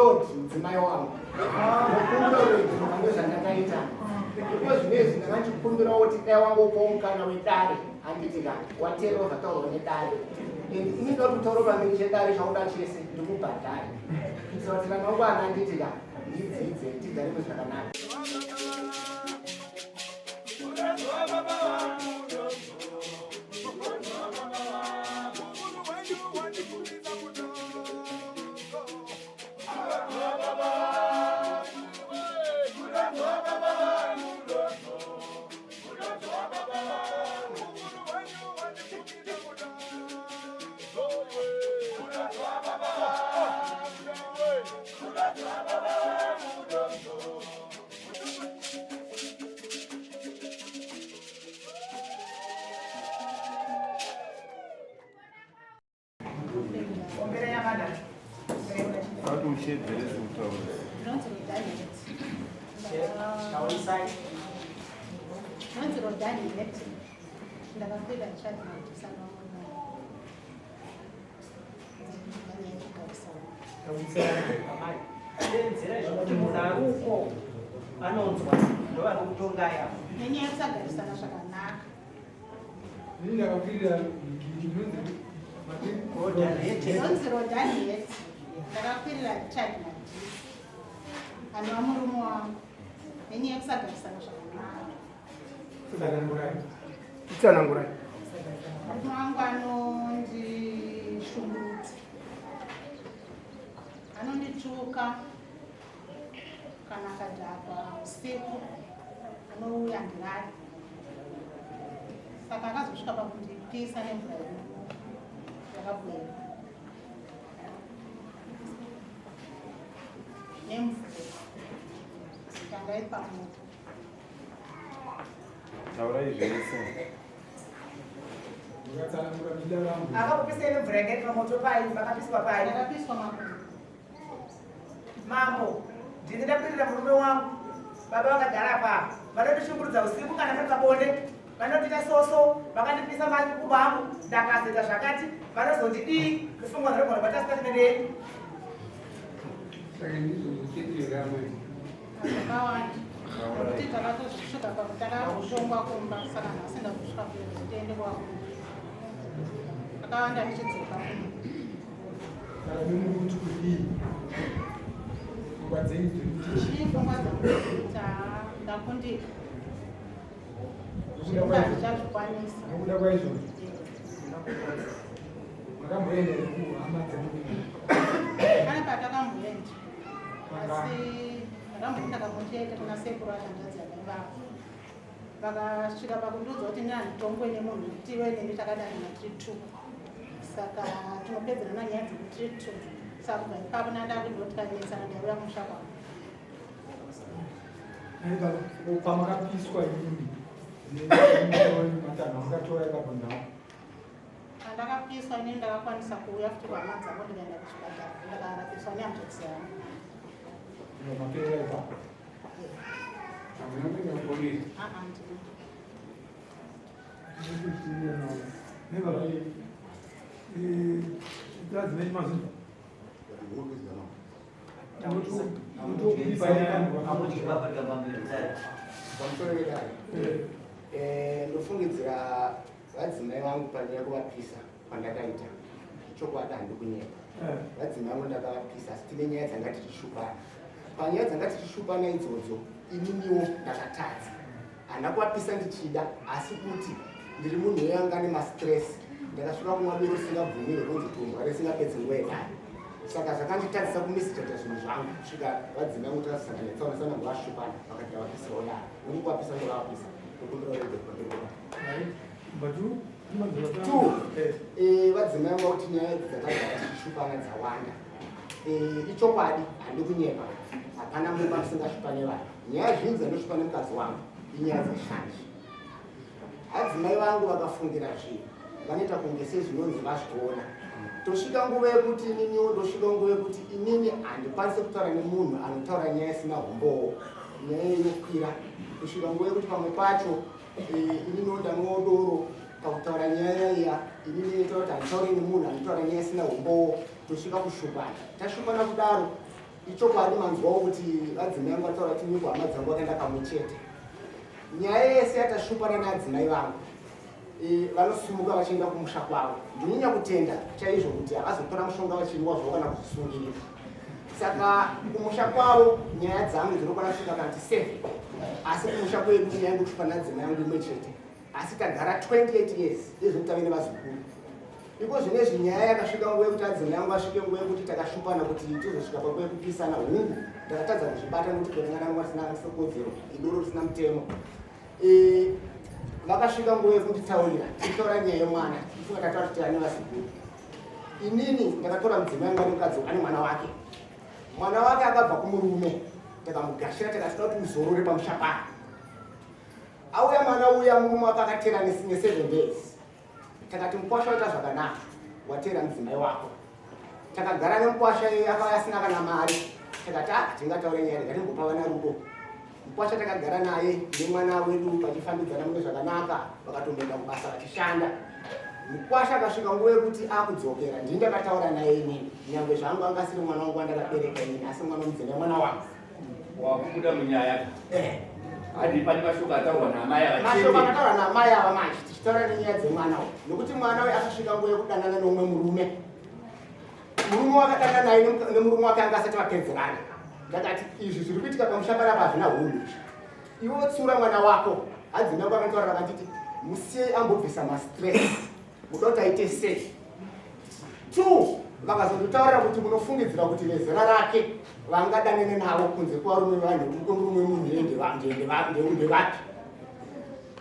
Lord mudzimai wangu mukumbiro rwezvinhu zvandakaita ndipo zvinezvi ndakachikumbira kuti dai wangopawo mukana wedare handitika watero zvataurwa nedare inida kuti utauro pamberi chedare chauda chese ndikubhadhare kuitira kuti kana mangwana handitika ndidzidze tidzare muzvakanaka. Anonzwa ndo anokutonga nenyaya yekusagarisana zvakanaka inonzi Rodaniet ndakakwirira Richard Mati anova murume wangu nenyaya yekusagarisana zvakanaka. Tsanangurai. Murume wangu anondishungurudza, anondituka kana akadhakwa usiku, anouya ndirari. Saka akazosvika pakundipisa nemvura yakabwera nemvura tanga iri pamoto. Taurai zvese. akakupisa nemvura yakaita pamoto pai pakapiswa pai Ndakapiswa makumbo. mambo ndini ndapirira murume wangu baba vakagara pa vanondishungurudza usiku kana pari pabonde vanondita soso vakandipisa makumbo angu ndakazeta zvakati vanozondidii kusungwa zvarogona vatastatimendeni Akawanda. Kuti takatosvika pakutakakushongwa kumba saka nhasi ndakusvika kuti tiende kwako. Akawanda ndichidzoka. Pfungwa dzangu ndakundika. Zvinhu hazvichazvikwanisa. Pane patakamboenda asi ndakamboenda kamuchiaita kuna sekuru achandazi akaiva vakasvika pakundiudza kuti ndina mitombo ine munhu tive neni takadani matiri 2 saka tinopedzerana nyaya dzekutiri 2 saka kubva ipapo nandakundotikanetsana ndauya kumusha kwangu. Pamakapiswa yini matano makatora ikabva Ndakapiswa inini ndakakwanisa kuuya futi kwama dzangu ndikaenda kuchipatara ndakarapiswa neamjekisi yangu. Ndofungidzira vadzimai vangu panyaya kuvapisa kwandakaita chokwadi handi kunyepa. Vadzimai vangu ndakavapisa asi tine nyaya dzanga tichishupana. Panyaya dzanga tichishupana idzodzo ininiwo ndakatadza. Handina kuvapisa ndichida asi kuti ndiri munhu weyanga nemastress ndakasvika kumwa biro risingabvumire kunzi tumbwa risingapedzi nguva yedare. Saka zvakanditadzisa kumisitata zvinhu zvangu kusvika vadzimai vangu takasangana tsaona sana nguvashupana vakati ndavapisawo dare. Noni kuvapisa ndovapisa ndokumbira regekonderoa. Vadzimai vangu kuti nyaya dzakagara tichishupana dzawanda. Ichokwadi handi kunyepa. Hapana mumba musingashupane vanhu. Nyaya zhinji dzandinoshupane mukadzi wangu inyaya dzezhanji. Adzimai vangu vakafungira zvinhu vanoita kunge sezvinonzi vazviona. Tosvika nguva yekuti ininiwo ndosvika nguva yekuti inini handikwanisi kutaura nemunhu anotaura nyaya isina humbowo, nyaya inokwira. Kusvika nguva yekuti pamwe pacho ininiwo ndamwawo doro pakutaura nyaya iya, inini inoita kuti handitauri nemunhu anotaura nyaya isina humbowo, tosvika kushupana. Tashupana kudaro ichokwadi manzwawo kuti vadzimai vangu vataura kuti nyiko hama dzangu vakaenda kamwe chete. Nyaya yese yatashupana neadzimai vangu vanosimuka vachienda kumusha kwavo. Ndinonyanya kutenda chaizvo kuti havazotora mushonga vachinwa zvavo kana kuzvisungirira. Saka kumusha kwavo nyaya dzangu dzinokwana kusvika kana 7, asi kumusha kwedu nyaya yekushupana neadzimai vangu imwe chete. Asi tagara 28 years izvo tave nevazukuru. Iko zvinezvi nyaya yakasvika nguva yekuti adzimai vangu vasvike nguva yekuti takashupana kuti tizosvika panguva yekupisana hungu takatadza kuzvibata nekuti kuringana vangu vasina kodzero idoro risina mutemo. Vakasvika nguva yekunditaurira tichitaura nyaya yemwana tifunga tataura kuti ane vazukuru. Inini ndakatora mudzimai wangu ane mukadzi ane mwana wake. Mwana wake akabva kumurume takamugashira takasvika kuti uzorore pamusha pake. Auya mwana uya murume wake akatera ne7 days. Takati mukwasha waita zvakanaka watera mudzimai wako. Takagara nemukwasha iye akauya asina kana mari. Takati hatingataure nyaya ngatimbopa vana rudo. Mukwasha takagara naye nemwana wedu vachifambidzana mune zvakanaka vakatomboenda kubasa vachishanda. Mukwasha akasvika nguva yekuti akudzokera ndini ndakataura naye inini nyangwe zvangu anga asiri mwana wangu wandakabereka inini asi mwana mudzimai mwana wangu. Wakubuda munyaya hadi pane mashoko ataurwa namai ava chete. Mashoko akataurwa namai ava manje tichitaura nenyaya dzemwana uyu nokuti mwana uyu akasvika nguva yekudanana neumwe murume. Murume wakadanana naye nemurume wake anga asati vapedzerana. Ndakati izvi zviri kuitika pamusha panapa hazvina hunhu. Iwe tsura mwana wako. Adzimai vangu vakataura vakanditi musiye ambobvisa mastress. Muda kuti aite sei. 2 vakazotaura kuti munofungidzira kuti vezera rake vangadanane navo kunze kwarume vanhu murume munhu ndende vapi.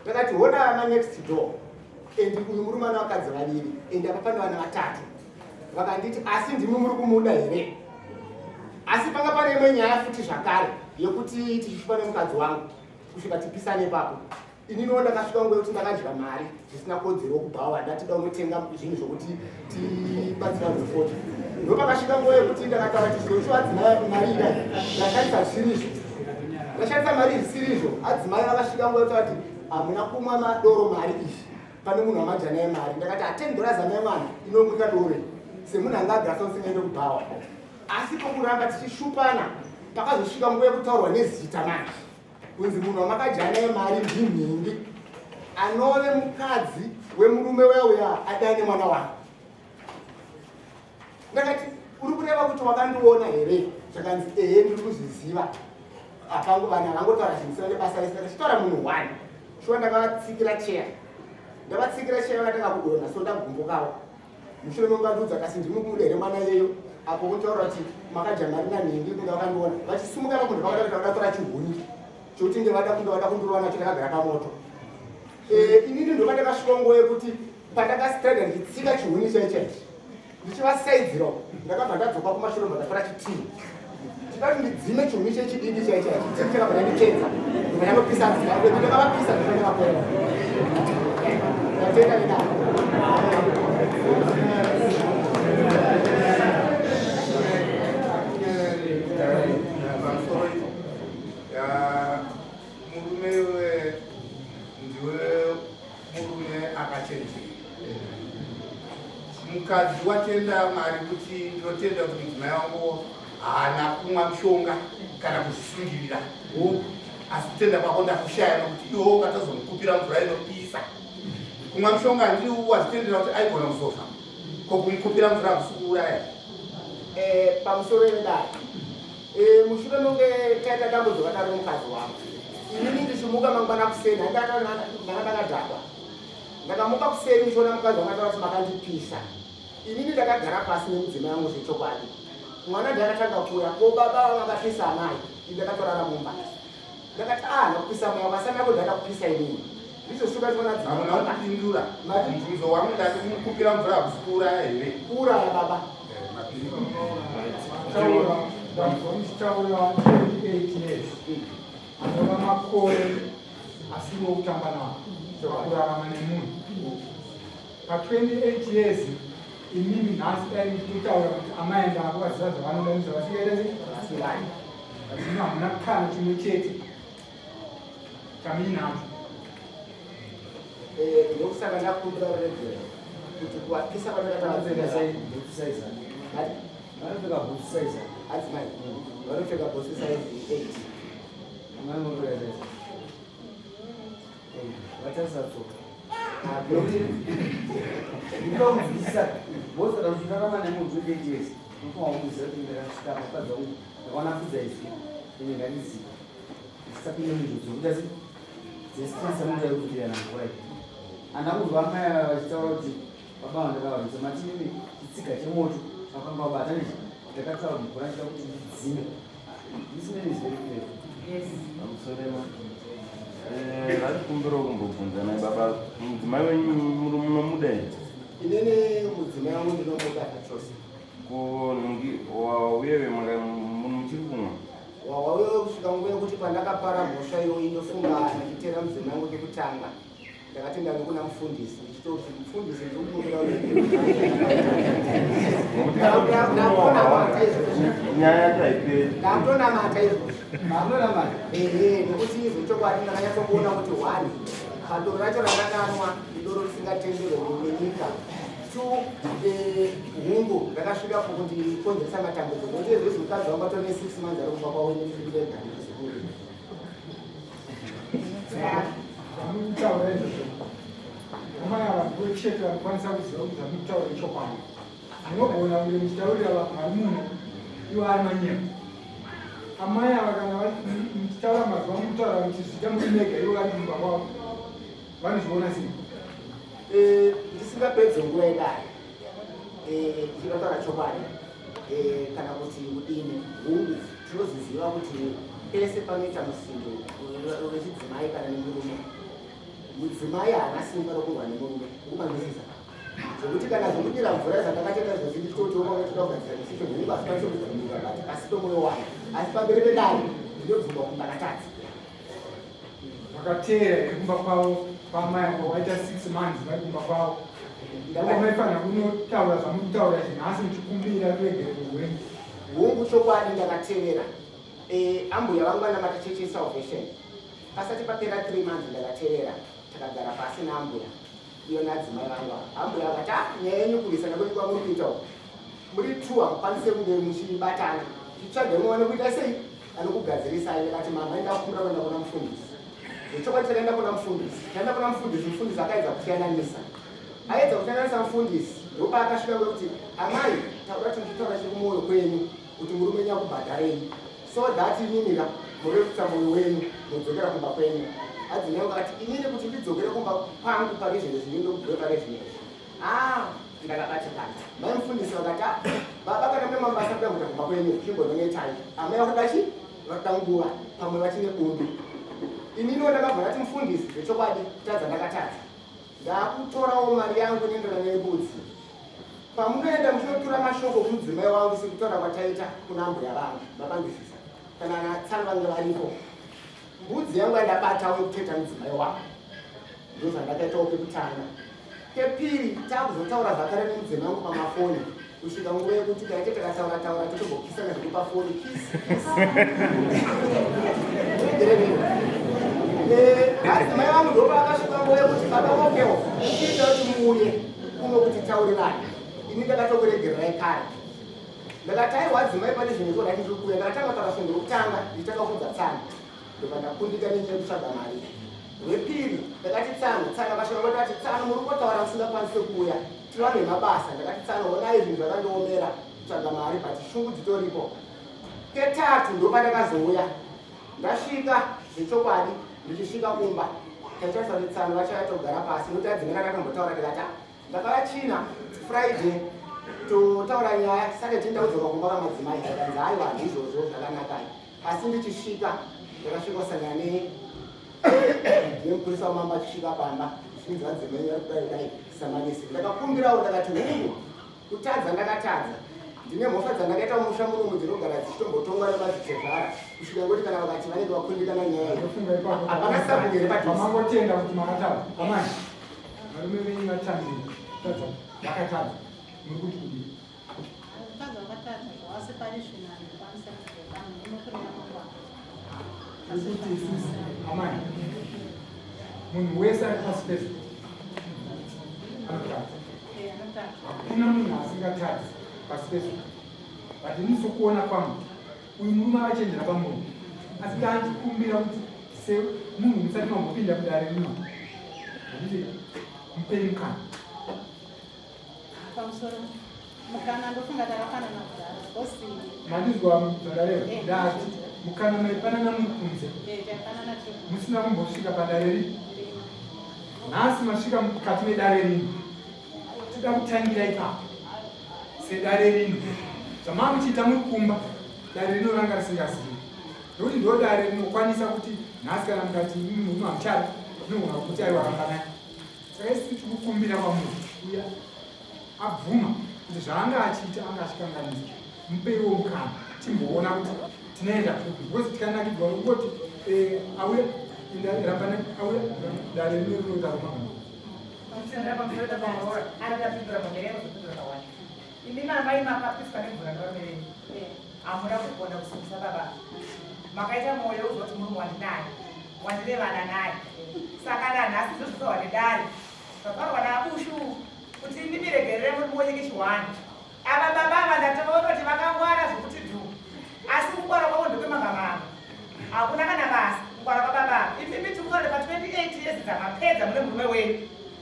Ndakati hoda ma next door and uyu murume ana vakadzi vaviri and apa pane vana 3. Vakanditi asi ndimi muri kumuda here. Asi panga pane imwe nyaya futi zvakare yekuti tichishupa nemukadzi wangu kusvika tipisane ipapo. Inini ndakasvika nguva yekuti ndakadya mari zvisina kodzero kubhawa ndatida unotenga zvinhu zvokuti tibatsira zvefoti. Ndopakasvika nguva yekuti ndakataura kuti zvinocho adzimai mari idai ndashandisa zvisiri izvo. Ndashandisa mari zvisiri izvo. Adzimai vakasvika nguva yekuti vati hamuna kumwa madoro mari izvi pane munhu wamajana yemari. Ndakati $10 yemwana inongwika dore semunhu anga agasa usingaende kubhawa. Asi pokuramba tichishupana pakazosvika nguva yekutaurwa nezita manje kunzi munhu wamakajana yemari ndimhingi anove mukadzi wemurume weuya adane mwana wangu. Ndakati uri kureva kuti wakandiona here? Zvakanzi ehe ndiri kuzviziva. Apangu vanhu vangotaura zvimusana nebasa rese tichitaura munhu 1. Shuwa ndakavatsikira cheya. Ndavatsikira cheya vakatanga kudonha so ndagumbukawo. Mushure mekungandiudza kasi ndiri kumuda here mwana iyeyo. Apo kutaura kuti makajana mari nanhingi kunge vakandiona. Vachisumuka vakunhu vakadatora chihuni. Chokuti ndevada kundirowana chakagara pamoto. Inini ndo vandakasvika nguva yekuti pandakasitanda ndichitsika chihuni chaichi ndichivasaidzira ndakabva ndadzoka kumashure ndakatora chitii ndikati ndidzime chihuni chechidiki chaichi chakabva ndandichenza ndakapisa adzimai vedu ndakavapisa ndakavakwera ndatenda nedavo. Mukadzi watenda mari kuti ndinotenda kuti mudzimai wangu haana kumwa mushonga kana kuzvisungirira. Asi kutenda kwako ndakushaya nokuti iwo ukatazomukupira mvura inopisa. Kumwa mushonga ndiri wazvitendera kuti aigona kuzofa. Ko kumukupira mvura kusukuuraya. Pamusoro wedai. Mushure nonge taita dambudziko vakatari mukadzi wangu. Inini ndichimuka mangwana kuseni ndakadhakwa. Ndakamuka kuseni ndichiona mukadzi wakataura kuti makandipisa. Inini ndakagara pasi nemudzimai wangu zvechokwadi. Mwana ndakatanga kuya ko baba vakapisa amai. Ndakatorara mumba. Ndakati ndakupisa mwana wakasana kuti ndakupisa inini. Ndizoshuka tiona dzimai. Hamuna kupindura. Mubvunzo wangu ndati kumukupira mvura kusukuuraya here. Kuuraya baba. Taura 28 years. Anova makore asimo kutamba nawo. Kurarama nemunhu. Pa 28 years inini nhasi dai kutaura kuti amaenda avo vaziva zvavanoda nezvavasikaita Asilani. zvino hamuna kukana chimwe chete chamuinacho. Ndokusaka ndakumbira kuregera kuti kuwapisa Anapeka booth size. adzimai vanopfeka bhosi saizi 8 vatasatsoka ndinokudzidzisa bhosi rakusvikakama nemunhu wekejesi unofanwa kumuziva kuti ndakasvika mukadza uyu ndakanakudza izvi ine ngandizika ndisapinde munjodzi zokuti asi dzesitirisa mudai kutirana mvura iyi handakuzwa mai vachitaura kuti baba vandakavaisa matini chitsika chemoto vakanga vabata nechi ndakataura mvura chida kuti ndidzime ndisine nezverekurero Amusorema. Varikumbira kumbobvunza naye baba mudzimai wenyu munomuda here? inene mudzimai wangu ndinomuda chose. Uyewe muchiri kumwa? Wawauyewo kusvika nguva yekuti pandakapara mhosva iyoyi ndofunga ndichitera mudzimai wangu ngekutanga ndakati ndani kuna mufundisi ndichitoti mufundisi Nyaya yacho haiperi. ndakutonamata izvozvo nekuti izvo chokwadi ndakanyatsokuona kuti 1 padoro racho randakanwa idoro risingatenderwe nenyika 2 hungu rakasvika kundikonzeresa matambudzo nokuti izvozvo mukadzi wangu atori ne6 months ari kubva kwaone ndifikire gari zvamutaura izvozvo amai ava ndochete vanokwanisa kuziva kuti zvamutaura ichokwadi munogona kunge muchitaurira vanhu vari muno ivo ari manyema amai ava kana muchitaura mazuva mukutaura kuti zvita muri mega ivo vari mumba kwavo vanozviona sei ndisingapedze nguva idai ndinotaura chokwadi kana kuti kudini hungu tinoziziva kuti pese panoita musindo wechidzimai kana nemurume mudzimai haana simba rokurwa nemurume kumanzwisisa zvokuti kana zvokudira mvura zvandakatenda izvozvi nditotiomauya toda kugadzira nesito hungu asikwanisi kuzvinyika kati pasi pomwoyo wake asi pamberi pedai ndinobvumba kumbakatadzi vakateera iri kumba kwavo kwamai avo waita 6 months vari kumba kwavo maifanira kunotaura zvamukutaura zvinhasi muchikumbira kuregerero rwenyu hungu chokwadi ndakateerera ambuya vangu vanamata chechi yesalvation pasati papera 3 months ndakateerera takagara pasi naambuya iyo nadzimai vangu ambuya akati nyaya yenyu kurisana kweni kwamuri kuita uku muri 2 hamukwanise kunge muchibatana titsvage muone kuita sei anokugadzirisai akati mama indakumbira kuenda kuna mufundisi zvechokwadi takaenda kuna mufundisi taenda kuna mufundisi mufundisi akaedza kusiyananisa aedza kusiyananisa mufundisi ndopa akasvika kwekuti amai taura tindichitaura chiri kumwoyo kwenyu kuti murume nyakubhadharei so that ininira murekuta mwoyo wenyu mudzokera kumba kwenyu adzinyangu akati inini kuti ndidzokere kumba kwangu pari zvinhu zvinendokubhuya pari zvinezvi ndakabatikana mai mufundisi vakati baba kana mune mabasa kuda kuita kumba kwenyu chimbononyetai amai vakadachi vakuda nguva pamwe vachine bundu ininiwo ndakabva ndati mufundisi zvechokwadi kutadza ndakatadza ndakutorawo mari yangu nendorana nebudzi pamunoenda muchinotura mashoko kumudzimai wangu sekutaura kwataita kuna ambuya vangu vakanzwisisa kana natsani vange varipo mbudzi yangu yandabatawo yekuteta mudzimai wangu ndozvandakaitawo pekutanga kepiri takuzotaura zvakare nemudzimai wangu pamafoni kusvika nguva yekuti taite takataura totombokisana zviri pafoni adzimai vangu ndopa akasvika nguva yekuti baba vokewo iita kuti muuye kuno kuti taurirani ini ndakatokuregererai kare ndakati aiwa adzimai pane zvinhu zvodati ndiri kuuya ndakatanga taura zvinhu rokutanga ndichakakudza tsana ndopa ndakundika nenjira yekutsvaga mari rwepiri ndakati tsana vakasvika vatati tsana muri kutotaura musingakwanise kuuya tiriva nemabasa ndakati tsana onai zvinhu zvakandiomera kutsvaga mari but shungu dzitoripo ketatu ndopa ndakazouya ndasvika zvechokwadi ndichisvika kumba taitarisa netsano vachayatogara pasi nokuti adzimai ndakatombotaura ndikati ndakavachina friday totaura nyaya saturday ndaudzoka kumba kamadzimai akanzi aiwa handizvozvo zvakanakai asi ndichisvika ndakasvika kusangana nemupurisa wamamba achisvika pamba zvinzi vadzimai vari kudai dai samanisi ndakakumbirawo ndakati hungu kutadza ndakatadza ndine mhosva dzandakaita musha munomu dzinogara dzichitombotongwa nemazvitsezvara kusvika ngoti kana vakati vanenge vakundikana nyaya havakasabugere pamangotenda kuti makatadza amai varume venyu vatambiri vakatadza muri kuti kudii mukadzi wakatadza zvawasi pari zvino handikwanisa kuzovana inokurira mangwana kuti isusu amai munhu wese ari pasi pezvo anotadza anotadza hakuna munhu asingatadzi pasi pezvo but ndinozokuona kwangu uyu murume akachenjera pamunhu asi ndandikumbira kuti semunhu musati mambopinda mudare rino nditi mupei mukana pamusoro mukana ndofunga takafanana kudhara kosi mandizwa mudare ndati mukana maifanana muri kunze taifanana musina kumbosvika padare rino nhasi masvika mukati medare rino toda kutangira ipapo sedare rino zvamava muchiita muri kumba dare rino ranga risingazivi nokuti ndo dare rinokwanisa kuti nhasi kana mukati munhu hamuchari rinogona kuti aiwa rambanai saka isi tikukumbira kwamunhu uya abvuma kuti zvaanga achiita anga achikanganisa mupeiwo mukana timboona kuti tinoenda because tikanakidzwa kungoti auya rambanai auya dare rino rinodaruma ini mamai makapiswa nemvura ngavabereki hamuna kugona kusimbisa baba makaita mwoyo uzoti muri wandinaye wandirevana naye saka nanhasi zozvisawa nedare zvakarwa naabushu kuti ndimiregerere muri muonyeke chiwani ava baba ava ndatoona kuti vakangwara zvokuti dhu asi kungwara kwavo ndokwemangamanga hakuna kana basa kungwara kwababa imimi tikutorere pa28 years dzamapedza mune murume wenyu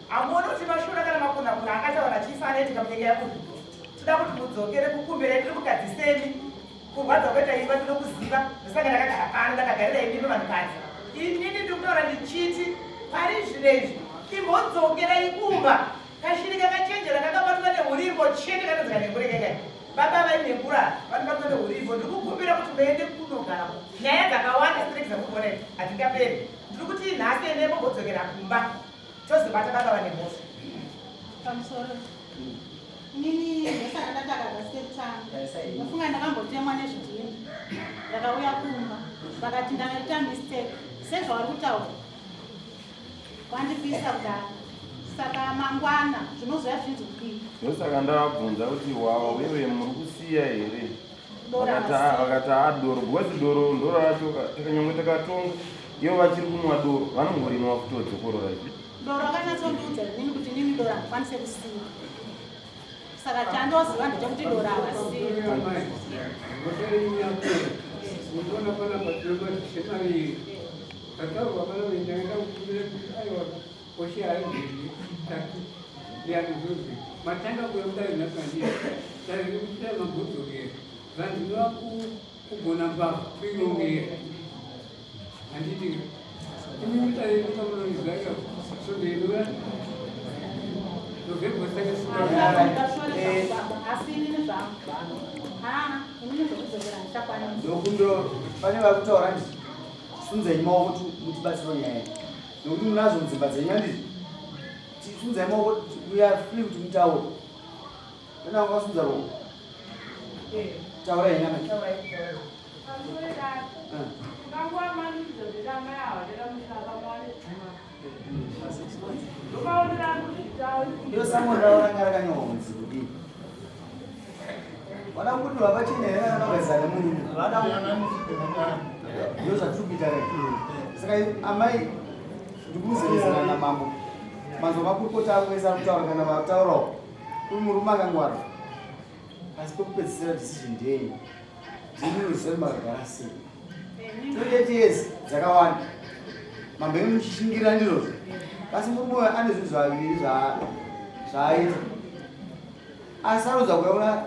hamuoni kuti mashura kana makunakuna akataura chifaneti kamunyengera kuti toda kuti mudzokere kukumbira tiri mukadzisemi kurwadza kweta iva tinokuziva ndosaka ndakagara pano ndakagarira imimi vanhukadzi inini ndikutaura ndichiti pari zvinezvi imbodzokera ikumba kashiri kakachenjera kakabatwa neurimbo chete kanodzika nemburekekai baba vainengura vanobatwa neurimbo ndiri kukumbira kuti muende kunogarako nyaya dzakawanda sirekeza kuonei hatingaperi ndiri kuti nhasi ene mombodzokera kumba tozobata baba vane mhosva pamusoro inini ndosaka ndatakadza sekutanga ndafunga ndakambotemwa nezvidhini ndakauya kumba vakati ndakaita mistake sezvavari kutaura kwandipisa kudara saka mangwana zvinozoya zvinzi kudii ndosaka ndavabvunza kuti wawa wewe muri kusiya here vakati adoro because doro ndoro racho takanyangwe takatonga ivo vachiri kunwa doro vanongorinwa kutodzokorora ivi doro akanyatsondiudza inini kuti nini doro handikwanise kusiya saka chandoziva ndechekuti doro havasiyi unoona pana patiromazvisemaviri vataurwa pana vendaenda kukumbira kuti aiwa koshe aibhiri tatu neanizozi matanga kuemudare nhakandii tariri kuchita magodzokera zvanzinova kugona mbavha kuirongera handiti imimitariripamunonizvaika sobeirura asi inini zvangu inini zvokudzokera ndichakwanisa ndokundo pane vakutaura ndi sunzai maoko kuti mutibatsiro nyaya nokuti munazo mudzimba dzenyu handiti tisunzai maoko uya free kuti mutaure pana vakasunza roko taura yenyama iyo samondauranga rakanyorwa munzi kudii vada kuti vavachenere kana vagaisa nemunhu ndo zvatiri saka amai ndikumusevesana namambo manzo makurukota akuesa kutaura kana vataurawo uyu murume akangwara asi pekupedzisira decision ndeyi ndininoziva kuti makagara sei 28 years dzakawanda mambo emu muchishingirira ndizvozvo asi murume uyo ane zvinhu zvaviri zvaaita asarudza kuyauna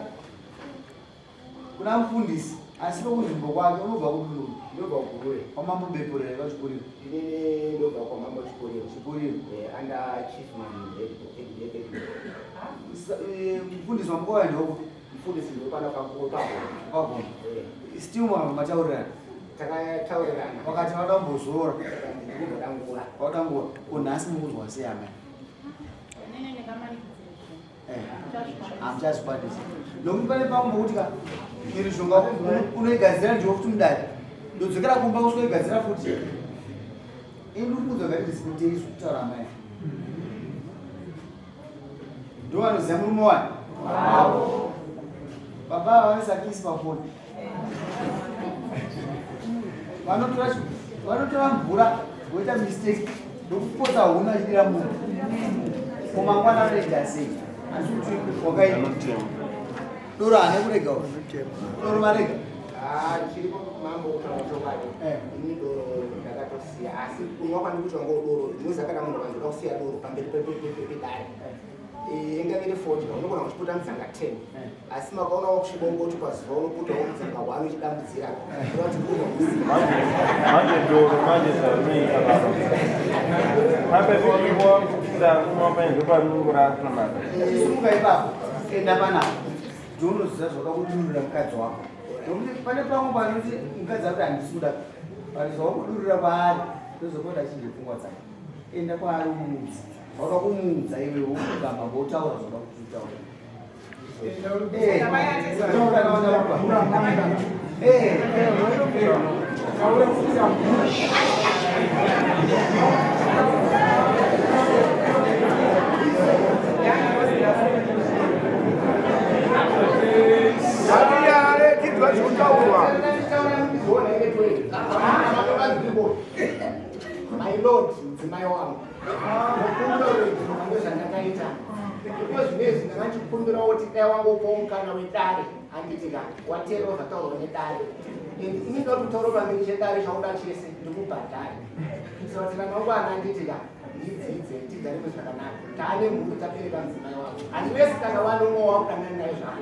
kuna mufundisi asi nokunzvimbo kwake unobva kuduru ndobva kugurure kwamambo beporera kachikuriro inini ndobva kwamambo chikuriro chikuriro under chief man mufundisi wamukova ndoko mufundisi ndopana pakona kwagona still mataurirana takataurirana wakati vada kumbozora ndikudangura wadangura unhasi mukuzwa sei amai inini ndingamanikidzira hamuchazvikwanisa nokuti pane pamwe kuti ka mhirizhonga unoigadzira ndiwo futi mudari ndodzokera kumba usikoigadzira futi ini ndikudza gati ndisikuteisu kutaura amai ndo vanoziva murume wani baba vanesakisi pafoni vanotora mvura voita mistake ndokupotsa huna achidira munhu komangwana anoita sei asi kuti wakaita doro ane kurega doro marega chiripo mambo kutaura chokwadi ini doro ndakatosiya asi kunwa kwandi kuti wango doro ndinozakada munhu vanzoda kusiya doro pamberi pedare ingaviri 40 unogona kuchiputa mudzanga 10 asi makaonawo kuchibongoti pazuva unoputawo mudzanga 1 uchidambudzira manje doro manje sarumeita mapepeiwa kufunda kumapaenzo panunguratonaka isimuka ipapo enda panapa ndounoziva zvakakudururira mukadzi wako nokuti pane pamwe panoti mukadzi akuti handisikuda parizowa kudurura kwaari ndozopota chinde pfungwa dzake enda kwaari umudzi waka kumuudza iwe wokugamba ngotaura zvoda kuti utaura My Lord, mudzimai wangu ndozvandakaita iko zvinezvi ndakachikumbira kuti dai wangopawo mukana wedare handitika watero zvataurwa nedare inida kuti utauro pamberi chedare chauda chese ndikubhadhari kuitira kuti kana wangwana handitika ndidzidze tigarime zvakanaka taane mhuri tabereka mudzimai wangu handivesi kana wanomwe wakudanani nayo zvako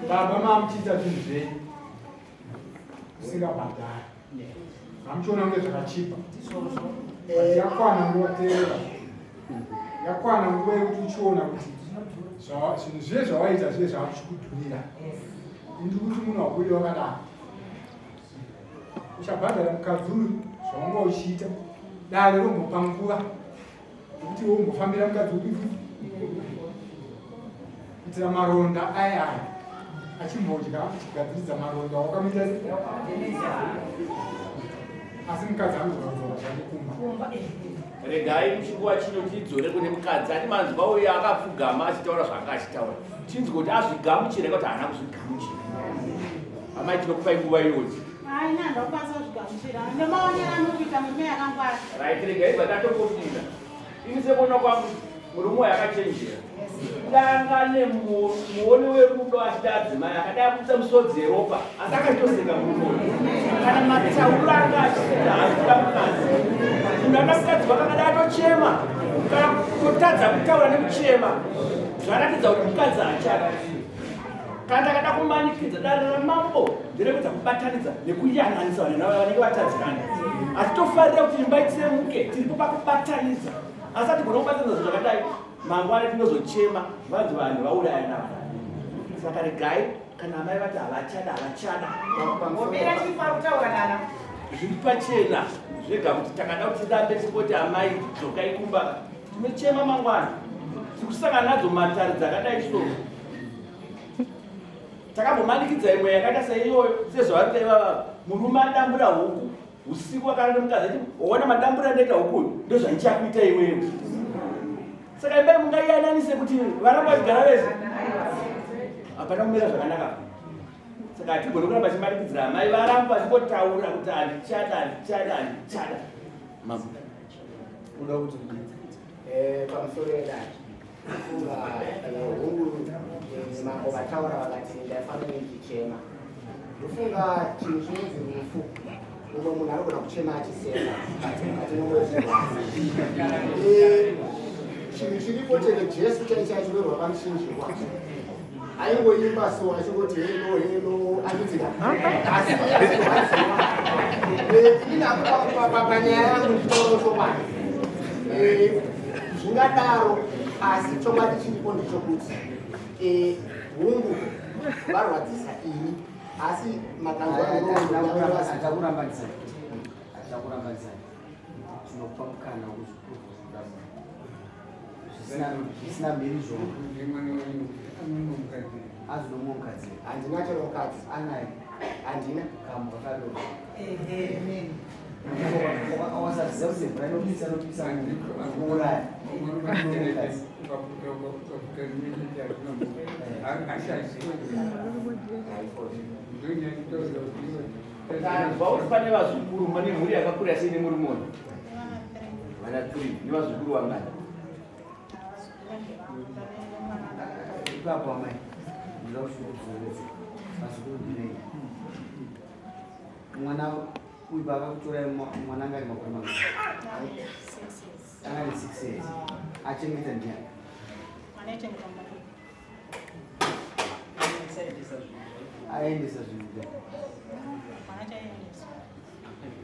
baba mamuchiita zvinhu zvenyu usingabhadhari mamuchiona kunge zvakachipa yakwana nguva teera yakwana nguva yekuti uchiona kuti zvinhu zviye zvawaita zviye zvaakuchikudhurira indi kuti munhu wakudi wakadaro uchabhadhara mukadzi uyu zvaunga uchiita dare rombopa nguva yekuti iwe umbofambira mukadzi upi kuitira maronda aya achimbodya achigadziridza maronda wakamuita asi mukadzi anozvazora zvamukumba regai muchinguva chino tidzore kune mukadzi ati manzwa uyo akapfugama achitaura zvanga achitaura tinzwe kuti azvigamuchira kuti haana kuzvigamuchira amai tinokupai nguva iyozi haina ndakukwanisa kuzvigamuchira ndemaonera anokuita mume yakangwara right regai bva tatongofunda ini sekuona kwangu murume wayo akachenjera danga nemuoni werudo achida adzimai akadai kuputsa musodzi yeropa asi akaitoseka murume kana matauro anga achiita haachida mukadzi munhu ana mukadzi vakangada atochema kana kutadza kutaura nekuchema zvaratidza kuti mukadzi achada kana takada kumanikidza dare ramambo nderekuedza kubatanidza nekuyananiswa vanenge vatadzirana asi tofarira kuti imba itsemuke tiripo pakubatanidza asi hatigona kubatanidza zvo zvakadai mangwana tinozochema vanzi vanhu vaurayana saka regai kana amai vati havachada zviri pachena zvega kuti takada kuti tirambe tikoti amai zvokaikumba tinochema mangwana tikusangana nadzo matari dzakadai so takambomanikidza imwe yakaita seiyoyo sezvavari taivava murume adambura huku usiku akarana mukadzi ati waona madambura andaita hukuyo ndozvanichakuita iweyo saka imbai mungaiyananise kuti varamba vachigara vese hapana kumira zvakanaka saka hatigoni kuramba chimanikidzira amai varamba vachingotaura kuti handichada uda kuti pamusoro edare kufunga hungu mambo vataura vakati ndaifanira ndichema ndofunga chinhu chinonzi rufu umwe munhu anogona kuchema achisema chinhu chiripo chene jesu chaichachiverwa pamuchinjikwa aingoimba so achingoti helo achidzika asi panyaya yangu nditauro chokwadi zvingadaro asi chokwadi chiripo ndechokuti hungu varwadzisa ini asi makangoatakurambanisa tinokupa mukana zvisina mbiri zvombo azinomwe mukadzi handina chero mukadzi anaye handina kambo kakadoko wasaziva kuti mvura inopisa kuuraya Vauti pane vazukuru mane mhuri yakakura sei nemuri mona? Vana 3 nevazukuru vangani? ipapo amai ndinoda kushukuzoreza vazukuru ndinei mwana uyu paakakutorai mwana anga ari makore mangani anga ari 6 years achengeta ndiani aendesa zvinhu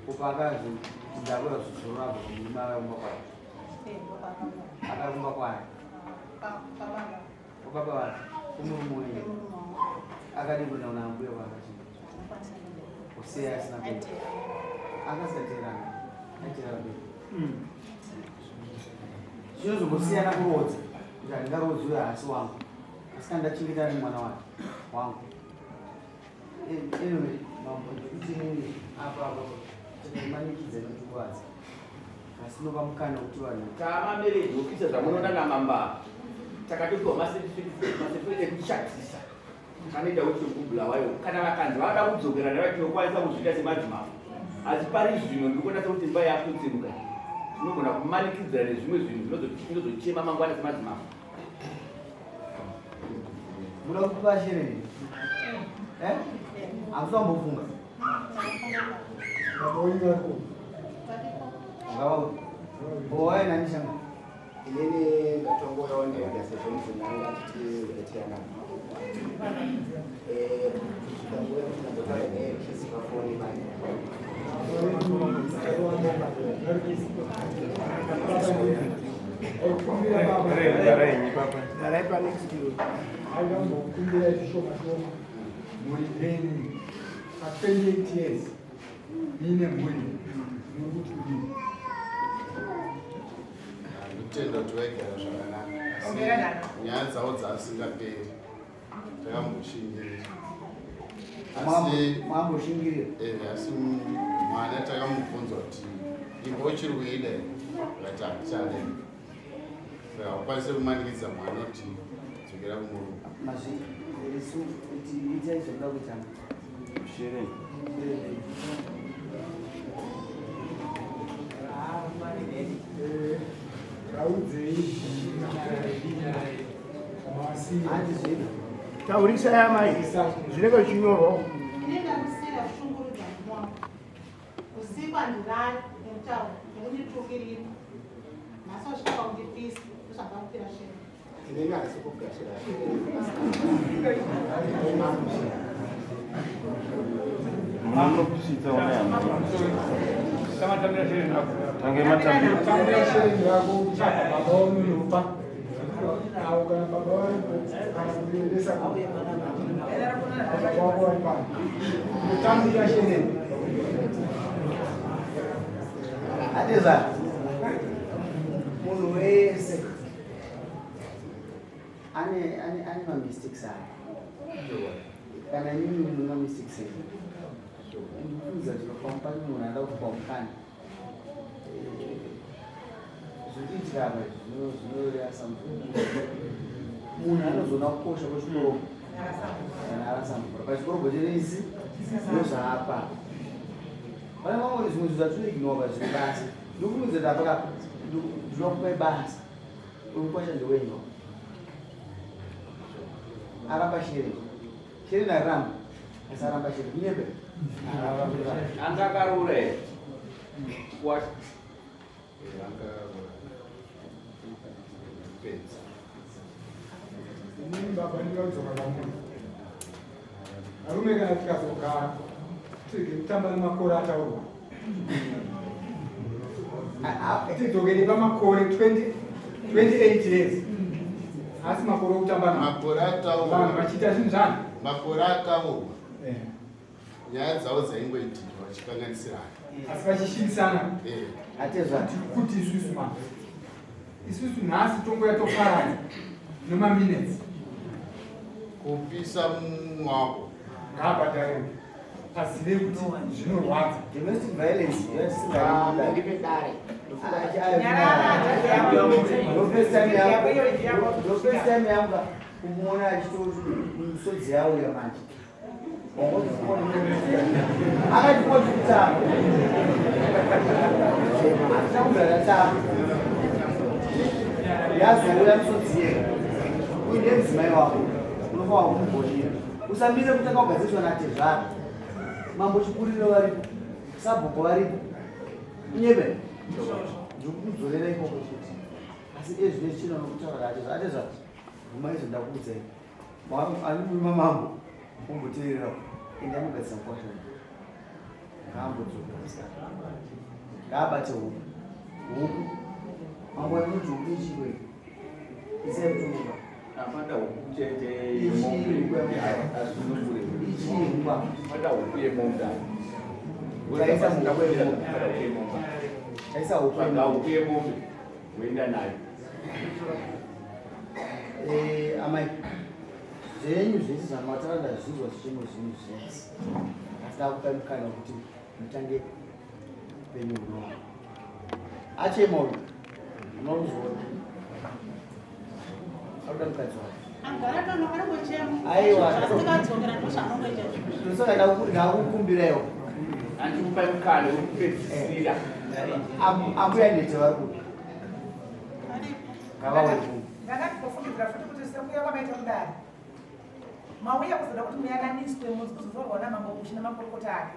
upakazodakwera zvisoro abva kumurima akaumba kwayo akaumba kwayo ubaba wake umurumoye akadi kuenda kuna mbuya kwakachi usiya asina kuenda akasaterana aitira mberi zvinozombosiyana kurodza kuti handingarodzi uyo hasi wangu asi kana ndachengeta nemwana wake wangu anyway kuti apa tikamanikidza notukwadza asi nopa mukana kuti vanhu tamameredzi ofisa zvamunoda namamba takatopiwa masetifiketi ekuchatisa kanoita kuti kubhula wayo kana vakanzi vada kudzokera navatinokwanisa kuzviita semadzimambo asi pari zvino ndikuona sekuti mba yakutsimuka tinogona kumanikidzira nezvimwe zvinhu zvinozochema mangwana semadzimambo muda kupa shereni akusambofunga owaenanishanga inini ndatongorawo ndeyandasezvomuzvinanga achiti etiyana tanguya kuti ndambotara nekisi pafoni mani aikambokumbira zvishoma shoma mhuri peni pa28 years ine mhuri muri kuti kudini kutenda kuti vaigara zvakanaka nyaya dzavo dzaasingaperi takamushingirira mwamboshingirira asi mwana takamubvunza kuti imba uchiri kuida akati hatichade saka ukwanise kumanikidza mwana kuti dzokera kumurume mazviisu kuti itaizoda kutanga shereni raudzei handizvino taurisa yamai zvinenge zvichinyorwawo inendamusira kushungurudza mumwa usiku handirari nemutauro nekunditukirira nhasi wasvika kundipisa ndozvakakupira shera inini haisi kugashira munopisitsa wanayama tange matambiro tambira shereni yako utsvaga baba waunonopa awo kana baba kana kuendesa baba wako vari pano utambira shereni ateza munhu wese ane mamistakes ayo kana nyinyi munhu mamistakes enyu ndikuudza tinopamupani munhu anoda kupa mukana zvokuitika apa zvinorasa munhu anozoona kukosha kwechikoro kana arasambura pachikoro chenezi ndozvaapa pane mamwe zvimwe zvinhu zvatinoignova zviri basa ndikuudza kuti apaka ndinokupai basa urikwacha ndewenyu aramba shereni aramba asi aramba shereni kunyembe anga akarura here inini baba ndingaudzoka kamunhu arume kana tikazogara tirege kutamba nemakore ataurwa tidzokere pamakore 28 years asi makore okutamba makore vanhu ataurwa vachiita zvinhu zvani makore ataurwa nyaya dzavo dzaingoitirwa vachikanganisirana asi vachishinisana atezvati kuti isusu ma isusu nhasi tongoya tofarana nemaminutes kupisa mwako ngaabhadharewo pazive kuti zvinorwadza. Domestic violence ndipe dare first time yangu kumuona achitori musodzi yauya manje akatipoti kutamba atakugara tamba yazouya musodzi yega uine mudzimai wako unofanwa kumubhodira usamire kutanga kugadziswa natezvaro mambo chikuriro varipo sabhuko varipo unyebe ndikukudzorera ikoko chete asi ezvine chino nokutaura atezva guma izvo ndakuudzai anima mambo umboteererawo ende amugadzisa mukwashana ngaambodzoka ngaabate huku mambo anoti huku ichiwe isai mutumba amada huku chete ichiimba amada huku yemombe chaisa huku yemombe woenda nayo amai zvenyu zvese zvamatara ndazvinzwa zvichimwe zvinhu zvese asi ndakupai mukana wekuti mutange penyu hunova achemauyu unouzona auda mukadzi wake aiwa tosaka ndakukumbiraiwo andikupai mukana wekupedzisira ambuya ndete vari kuti ngavaweku ndakatipofungidzira futi kuti sekuya kwamaita kudaro mauya kuzoda kuti muyananiswe muzorwa namambo kushi namakurukota ake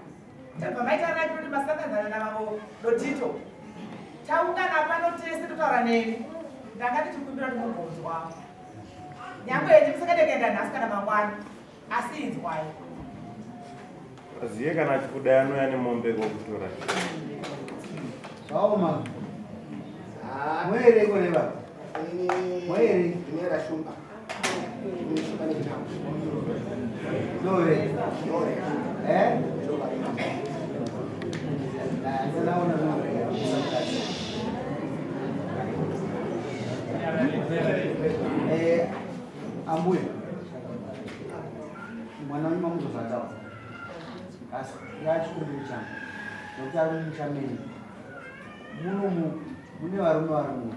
tabva maita rati kuti masakadzana namambo dotito taungana pano tese totaura nemi ndangati tikumbira kuti mumbonzwa nyangwe yenyu musikadekenda nhasi kana mangwani asi inzwai aziye kana chikudai anouya nemombe kokutora zvaoma mweereko nevava mweere inera shumba shumba nechinamo nore ndanaona ambuya mwana wenyu mamuzozataura asi yachikumbiri changu nokuti ari muchameni munomu mune varume vari muno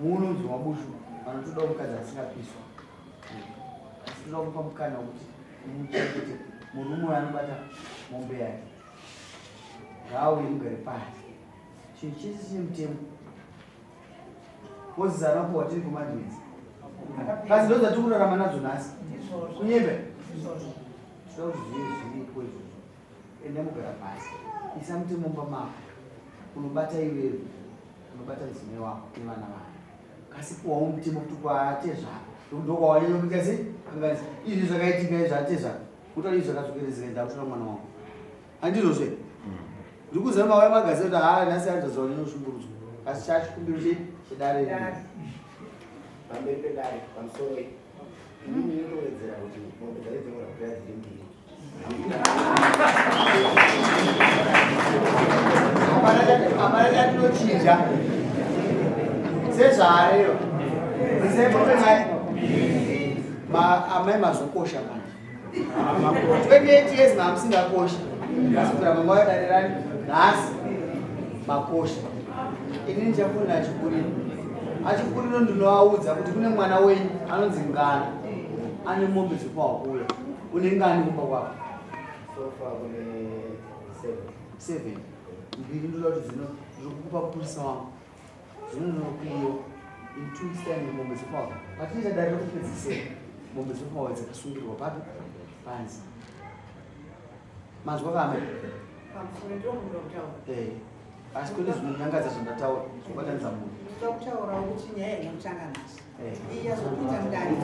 muunonzi wabushu vanotoda mukadzi asingapiswa asi toda kupa mukana wekuti muchengete murume uyo anobata mombe yake ngaauye mugare pasi chinhu chese chine mutemo pozizana kuwa tiri kumadwedzi kasi ndo dzatiri kurarama nadzo nhasi kunyembe toda kuti zviye zviripo izvozvo ende mugara pasi isa mutemo mumba mako unobata iwewe unobata mudzimai wako nevana vako kasi kuwawo mutemo kuti kwatezvako ndokwawanyanya sei angazi izvi zvakaitika izvatezvako utori izvi zvakadzokerezeka ndakutora mwana wangu handizvozve ndiri kuziva mawaya magazeti kuti haa nhasi anzvazva unyanyosvumburudzwa asi chachikumbiro chedare pamberi pedare pamusoro inini inotowedzera kuti mombe dzari dzingora kuya dziri mbiri hapana chatinochinja sezvaareva isaipopenai amai mazokosha manje 28 years mamusingakosha asi kuramba mayodarerani nhasi makosha inini chafuna achikuriro ndinoaudza kuti kune mwana wenyu anonzi Ngana ane mombe dzekwawakuya une ngani kumba kwako sofa kune 7 mbiri ndoda kuti zvino zvokukupa purisa wangu zvino ndinokuiyo in 2 weeks time mombe dzekwawa patinoita dare rekupedzisira mombe dzekwawa dzakasungirwa papi panzi manzwa kame asi kune zvinonyangadza zvandataura zvobatanidza munhu kutaura ukuthi nyaya inomuhlanganisa iyazopinda mndani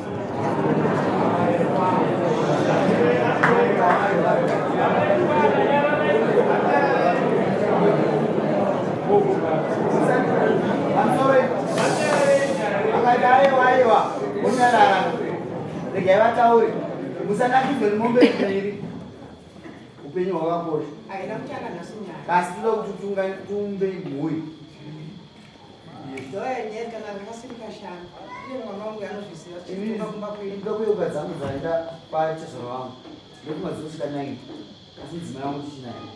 aiwa unyarara regai vataure musanakidze nemombe mbiri upenyu hwakakosha aina kuhlanganisa nyaya asi toda kuti tumbe mhuyi ndoyenyeri kana rikasirikashana ine mwana wangu anozvisiva ndokuye ukadzamudzaenda pachezoro wangu nekuti mazosvika 9 asi dzima yangu tichinayo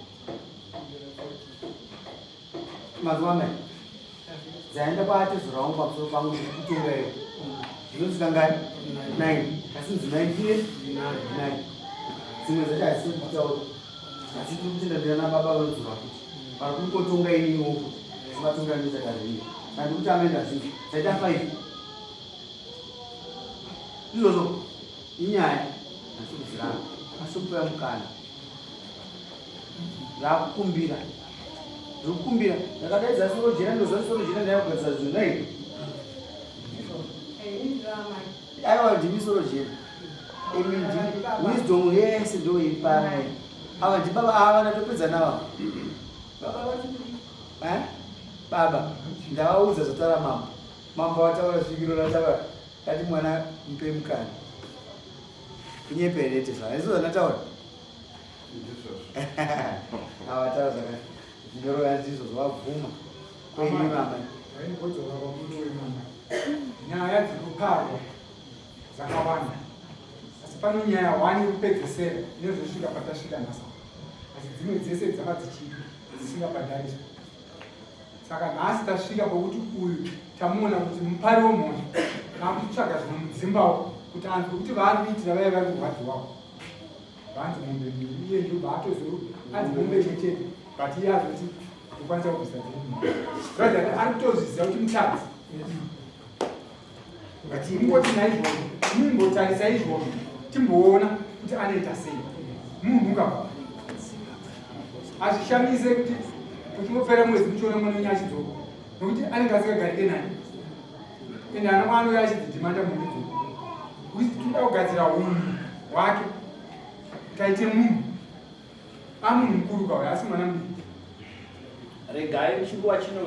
mazuva mai dzaenda paatezora wangu pamusoro pangu kutonga iyo zvinosvika ngani 9 asi dzima ichine 9 dzimwe dzacho hasisi kutaura asi tiri kutendandirana baba vanodzora kuti pari kungotonga iniwo zimatonga nezvakazviyo kandi kuti amaenda zvinhu dzaita 5 izvozvo inyaya asokuzirana asokupeya mukana zvakukumbira zvekukumbira ndakadaidza soro jena ndozva soro jena ndayagadzira zvinhu naizvo aiwa ndimi soro jena imi wisdom yese ndo ipamwe ava ndibaba ava ndatopedza nava baba ndavaudza zvatara mama mamba wataura svikiro rataura kati mwana mupe mukana kunyeperete zvaa izvo zvanataura avataura zvaka zvinyorova ndizvo zvavabvuma kwenyu mama vaimbodzora vamuno wemama nyaya dzekuparwa dzakawanda asi pano nyaya 1 yekupedzesera inozosvika patasvika nhasa asi dzimwe dzese dzava dzisingabhadhariswa saka nhasi tasvika pokuti uyu tamuona kuti mupari wemhosva nakutsvaga zvinomudzimbawo kuti anzwe kuti vari kuitira vaya vari kurwadziwawo vanzi mombe mbiri iye ndobva atozoru anzi mombe chete but iye azoti kukwanisa kubvisa dziri ari kutozviziva kuti mutadzi ingoti naizvozvo mumbotarisa izvozvo timboona kuti anoita sei munhu ungabva azvishamise kuti uchingopfera mwezi muchiona mwana wenyu achidzoka nokuti anenge asingagarike naye ende ana mwana uyo achidzidhimanda mundidzoka toda kugadzira unhu hwake taite munhu amunhu mukuru kauya asi mwana mudiki regai chinguva chino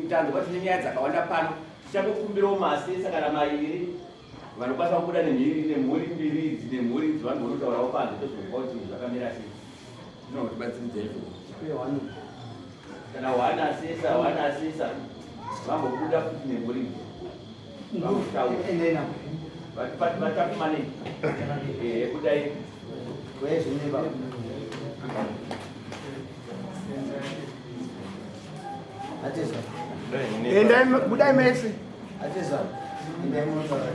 mutanzi kwatine nyaya dzakawanda pano tichangokumbirawo masesa kana mairi vanokwanisa kubuda nemhuri mbiri dzine mhuri dzivanogorotaurawo panze tozonga kuti zvakamira sei zvinotibatsiridza izvo kana wana vambobuda futi nemhuri vambotaura vatakumanei kudai wezvineba ateza endai budai mese ateza endai motaura